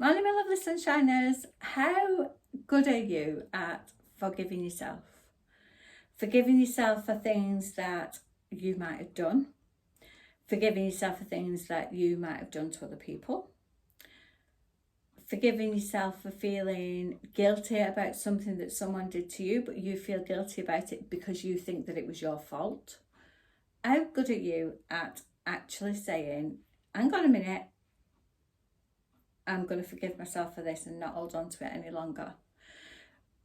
Morning, my lovely sunshiners. How good are you at forgiving yourself? Forgiving yourself for things that you might have done. Forgiving yourself for things that you might have done to other people. Forgiving yourself for feeling guilty about something that someone did to you, but you feel guilty about it because you think that it was your fault. How good are you at actually saying, hang on a minute, I'm going to forgive myself for this and not hold on to it any longer?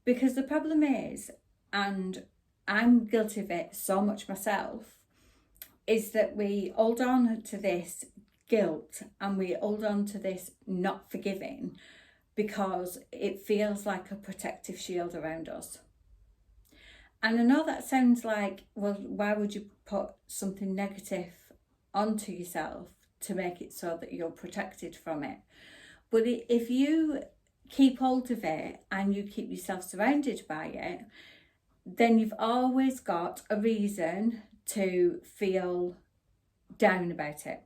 Because the problem is, and I'm guilty of it so much myself, is that we hold on to this guilt and we hold on to this not forgiving because it feels like a protective shield around us. And I know that sounds like, well, why would you put something negative onto yourself to make it so that you're protected from it? But if you keep hold of it and you keep yourself surrounded by it, then you've always got a reason to feel down about it.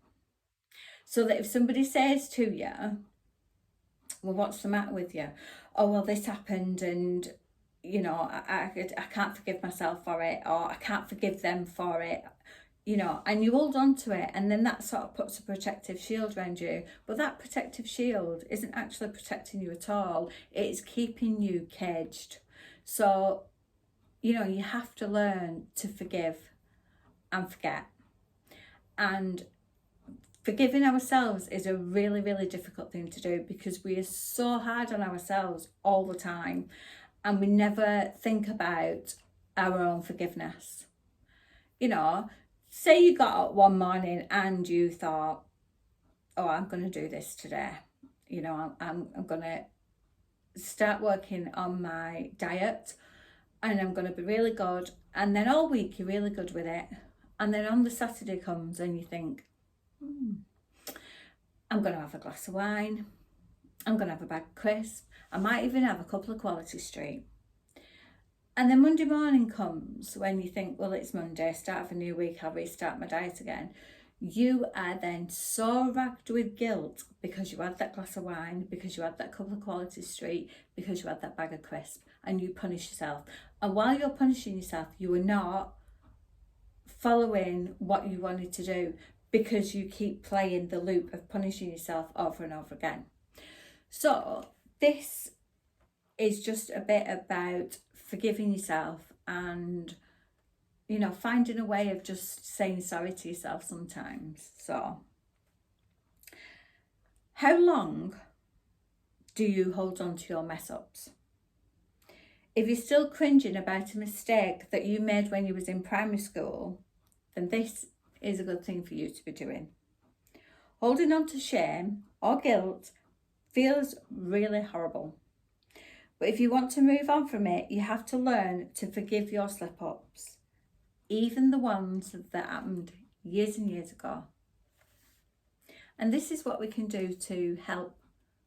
So that if somebody says to you, well, what's the matter with you? Oh, well, this happened and, you know, I can't forgive myself for it, or I can't forgive them for it, you know, and you hold on to it, and then that sort of puts a protective shield around you. But that protective shield isn't actually protecting you at all. It's keeping you caged. So, you know, you have to learn to forgive and forget. And forgiving ourselves is a really, really difficult thing to do because we are so hard on ourselves all the time and we never think about our own forgiveness. You know, say you got up one morning and you thought, oh, I'm going to do this today. You know, I'm going to start working on my diet and I'm going to be really good. And then all week you're really good with it. And then on the Saturday comes and you think, I'm going to have a glass of wine. I'm going to have a bag of crisp. I might even have a couple of Quality Street. And then Monday morning comes when you think, well, it's Monday, start of a new week, I'll restart my diet again. You are then so racked with guilt because you had that glass of wine, because you had that couple of Quality Street, because you had that bag of crisp, and you punish yourself. And while you're punishing yourself, you are not following what you wanted to do because you keep playing the loop of punishing yourself over and over again. So this is just a bit about forgiving yourself and, you know, finding a way of just saying sorry to yourself sometimes. So how long do you hold on to your mess ups? If you're still cringing about a mistake that you made when you was in primary school, then this is a good thing for you to be doing. Holding on to shame or guilt feels really horrible. But if you want to move on from it, you have to learn to forgive your slip-ups, even the ones that happened years and years ago. And this is what we can do to help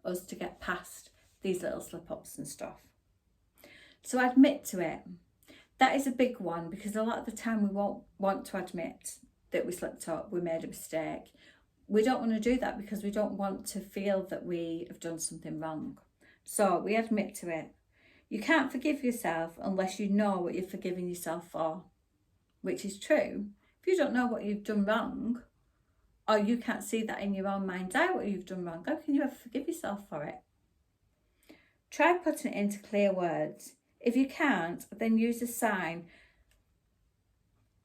us to get past these little slip-ups and stuff. So admit to it. That is a big one because a lot of the time we won't want to admit that we slipped up, we made a mistake. We don't want to do that because we don't want to feel that we have done something wrong. So we admit to it. You can't forgive yourself unless you know what you're forgiving yourself for, which is true. If you don't know what you've done wrong, or you can't see that in your own mind's eye what you've done wrong, how can you ever forgive yourself for it? Try putting it into clear words. If you can't, then use a sign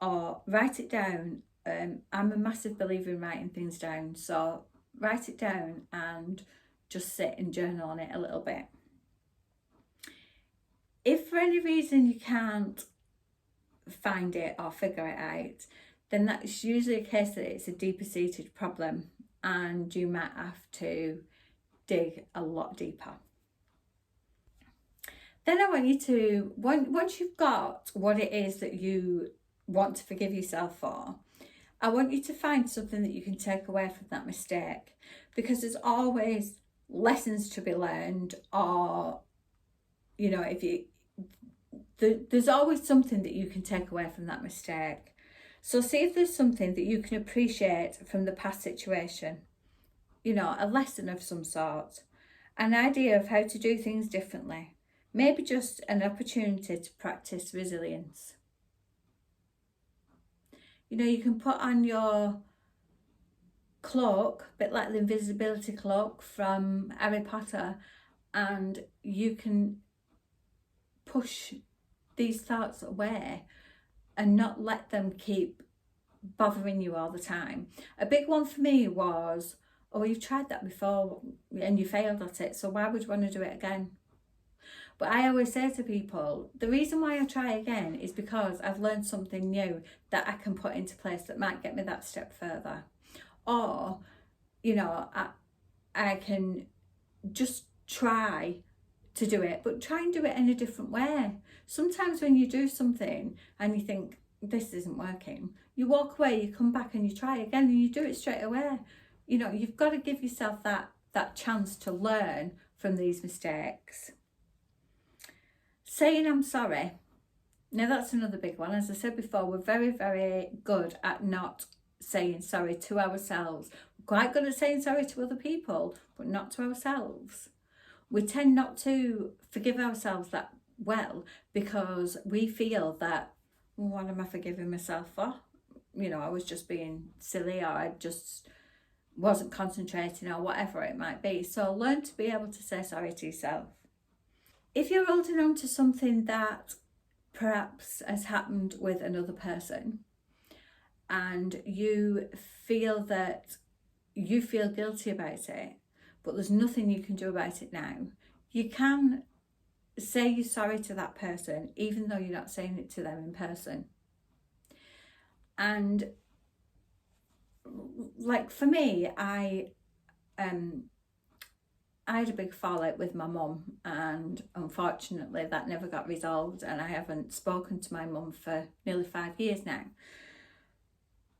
or write it down. I'm a massive believer in writing things down, so write it down and just sit and journal on it a little bit. If for any reason you can't find it or figure it out, then that's usually a case that it's a deeper seated problem and you might have to dig a lot deeper. Then I want you to, once you've got what it is that you want to forgive yourself for, I want you to find something that you can take away from that mistake, because there's always lessons to be learned, or, you know, there's always something that you can take away from that mistake. So see if there's something that you can appreciate from the past situation, you know, a lesson of some sort. an idea of how to do things differently, maybe just an opportunity to practice resilience. You know, you can put on your cloak, a bit like the invisibility cloak from Harry Potter, and you can push these thoughts away and not let them keep bothering you all the time. A big one for me was, oh, you've tried that before and you failed at it, so why would you want to do it again? But I always say to people, the reason why I try again is because I've learned something new that I can put into place that might get me that step further. Or, you know, I can just try to do it, but try and do it in a different way. Sometimes when you do something and you think, this isn't working, you walk away, you come back and you try again and you do it straight away. You know, you've got to give yourself that chance to learn from these mistakes. Saying I'm sorry. Now that's another big one. As I said before, we're very, very good at not saying sorry to ourselves. We're quite good at saying sorry to other people, but not to ourselves. We tend not to forgive ourselves that well because we feel that, well, what am I forgiving myself for? You know, I was just being silly, or I just wasn't concentrating, or whatever it might be. So learn to be able to say sorry to yourself. If you're holding on to something that perhaps has happened with another person and you feel that you feel guilty about it, but there's nothing you can do about it now, you can say you're sorry to that person, even though you're not saying it to them in person. And like for me, I had a big fallout with my mum, and unfortunately that never got resolved, and I haven't spoken to my mum for nearly 5 years now.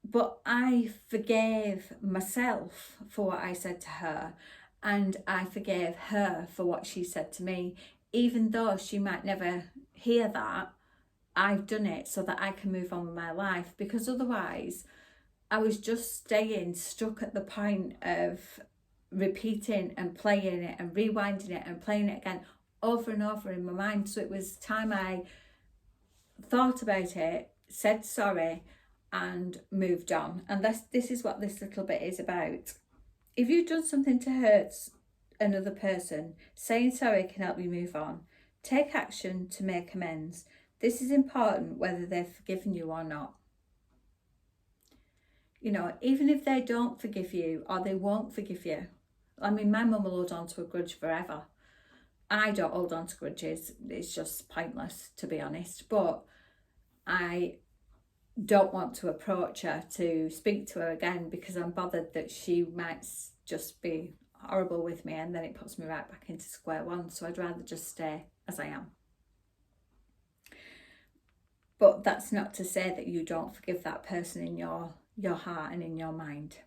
But I forgave myself for what I said to her, and I forgave her for what she said to me. Even though she might never hear that, I've done it so that I can move on with my life, because otherwise I was just staying stuck at the point of repeating and playing it and rewinding it and playing it again over and over in my mind. So it was time I thought about it, said sorry, and moved on. And this is what this little bit is about. If you've done something to hurt another person, saying sorry can help you move on. Take action to make amends. This is important whether they've forgiven you or not. You know, even if they don't forgive you or they won't forgive you. I mean, my mum will hold on to a grudge forever. I don't hold on to grudges. It's just pointless, to be honest. But I don't want to approach her to speak to her again because I'm bothered that she might just be horrible with me, and then it puts me right back into square one. So I'd rather just stay as I am. But that's not to say that you don't forgive that person in your heart and in your mind.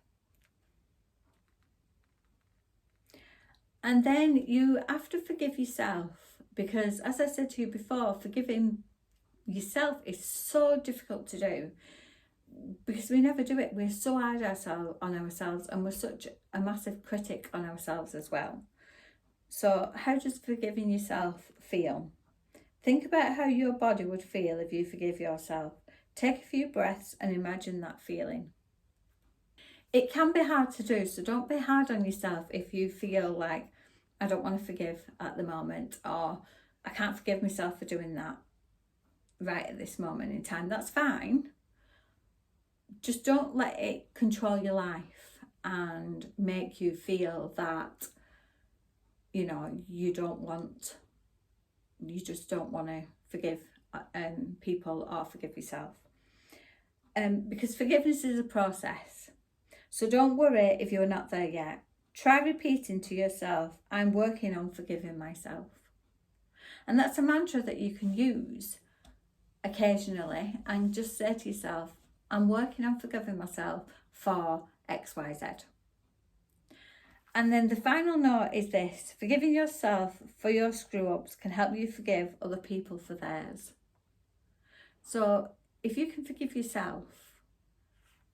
And then you have to forgive yourself, because as I said to you before, forgiving yourself is so difficult to do because we never do it. We're so hard on ourselves, and we're such a massive critic on ourselves as well. So how does forgiving yourself feel? Think about how your body would feel if you forgive yourself. Take a few breaths and imagine that feeling. It can be hard to do, so don't be hard on yourself if you feel like, I don't want to forgive at the moment, or I can't forgive myself for doing that right at this moment in time. That's fine. Just don't let it control your life and make you feel that, you know, you just don't want to forgive people or forgive yourself. Because forgiveness is a process. So don't worry if you're not there yet. Try repeating to yourself, I'm working on forgiving myself. And that's a mantra that you can use occasionally and just say to yourself, I'm working on forgiving myself for XYZ. And then the final note is this: forgiving yourself for your screw-ups can help you forgive other people for theirs. So if you can forgive yourself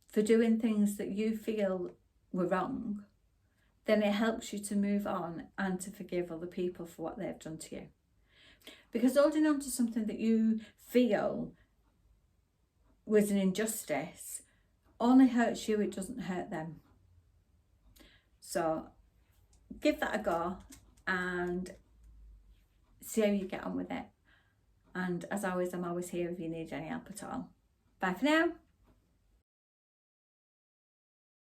for doing things that you feel were wrong, then it helps you to move on and to forgive other people for what they've done to you. Because holding on to something that you feel was an injustice only hurts you, it doesn't hurt them. So give that a go and see how you get on with it. And as always, I'm always here if you need any help at all. Bye for now.